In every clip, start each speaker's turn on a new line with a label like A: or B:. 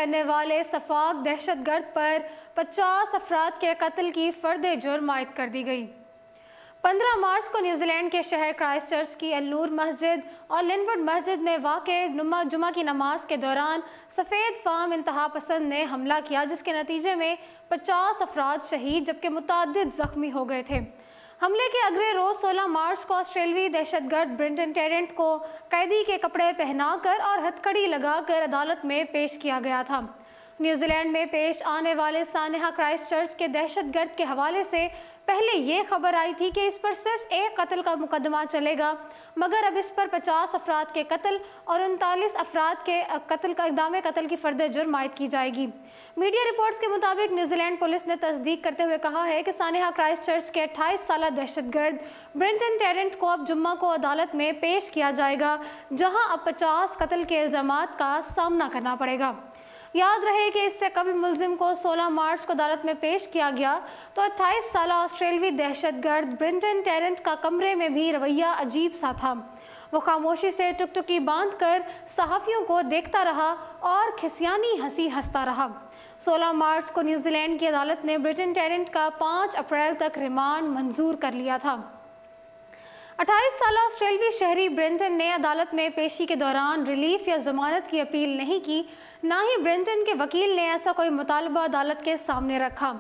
A: करने वाले सफाक दहशतगर्द पर 50 अफराद के कत्ल की फर्द जुर्म आयद कर दी गई। 15 मार्च को न्यूजीलैंड के शहर क्राइस्टचर्च की अल-नूर मस्जिद और लिनवुड मस्जिद में वाक़े जुमा की नमाज के दौरान सफ़ेद फाम इंतहा पसंद ने हमला किया, जिसके नतीजे में 50 अफराद शहीद जबकि मुतअद्दिद ज़ख्मी हो गए थे। हमले के अगले रोज़ 16 मार्च को ऑस्ट्रेलियाई दहशतगर्द ब्रेंटन टेरेंट को कैदी के कपड़े पहनाकर और हथकड़ी लगाकर अदालत में पेश किया गया था। न्यूजीलैंड में पेश आने वाले सानेहा क्राइस्टचर्च के दहशतगर्द के हवाले से पहले ये खबर आई थी कि इस पर सिर्फ एक कत्ल का मुकदमा चलेगा, मगर अब इस पर 50 अफराद के कत्ल और 39 अफराद के कत्ल का इक़दाम कत्ल की फर्द जुर्म आयद की जाएगी। मीडिया रिपोर्ट्स के मुताबिक न्यूजीलैंड पुलिस ने तस्दीक करते हुए कहा है कि सानेहा क्राइस्टचर्च के 28 साला दहशतगर्द ब्रेंटन टेरेंट को अब जुम्मा को अदालत में पेश किया जाएगा, जहाँ अब 50 कत्ल के इल्ज़ामात का सामना करना पड़ेगा। याद रहे कि इससे कबल मुलजिम को 16 मार्च को अदालत में पेश किया गया तो 28 साला ऑस्ट्रेलियाई दहशतगर्द ब्रेंटन टेरेंट का कमरे में भी रवैया अजीब सा था। वो खामोशी से टुकटुकी बांध कर सहाफ़ियों को देखता रहा और खिसियानी हंसी हंसता रहा। 16 मार्च को न्यूजीलैंड की अदालत ने ब्रेंटन टेरेंट का 5 अप्रैल तक रिमांड मंजूर कर लिया था। 28 साला ऑस्ट्रेलियाई शहरी ब्रेंटन ने अदालत में पेशी के दौरान रिलीफ या जमानत की अपील नहीं की, ना ही ब्रेंटन के वकील ने ऐसा कोई मुतालबा अदालत के सामने रखा।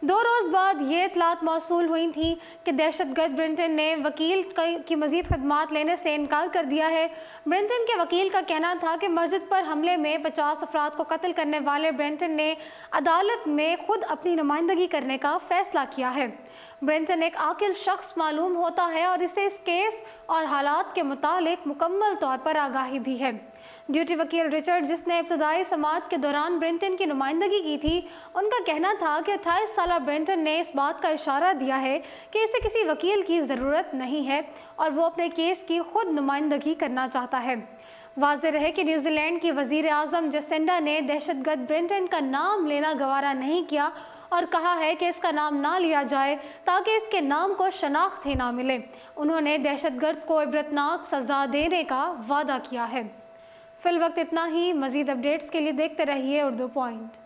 A: 2 रोज़ बाद ये इतलात मौसूल हुई थी कि दहशतगर्द ब्रेंटन ने वकील की मज़ीद खदमात लेने से इनकार कर दिया है। ब्रेंटन के वकील का कहना था कि मस्जिद पर हमले में 50 अफराद को कत्ल करने वाले ब्रेंटन ने अदालत में खुद अपनी नुमाइंदगी करने का फ़ैसला किया है। ब्रेंटन एक आकिल शख्स मालूम होता है और इसे इस केस और हालात के मुतालिक मुकम्मल तौर पर आगाही भी है। ड्यूटी वकील रिचर्ड, जिसने इब्तदाई समाअत के दौरान ब्रेंटन की नुमाइंदगी की थी, उनका कहना था कि 28 साला ब्रेंटन ने इस बात का इशारा दिया है कि इसे किसी वकील की ज़रूरत नहीं है और वो अपने केस की खुद नुमाइंदगी करना चाहता है। वाज़ेह रहे कि न्यूजीलैंड की वज़ीर आज़म जसिंडा ने दहशतगर्द ब्रेंटन का नाम लेना गवारा नहीं किया और कहा है कि इसका नाम ना लिया जाए ताकि इसके नाम को शनाख्त ही ना मिले। उन्होंने दहशतगर्द को इबरतनाक सज़ा देने का वादा किया है। फिल वक्त इतना ही। मज़ीद अपडेट्स के लिए देखते रहिए उर्दू पॉइंट।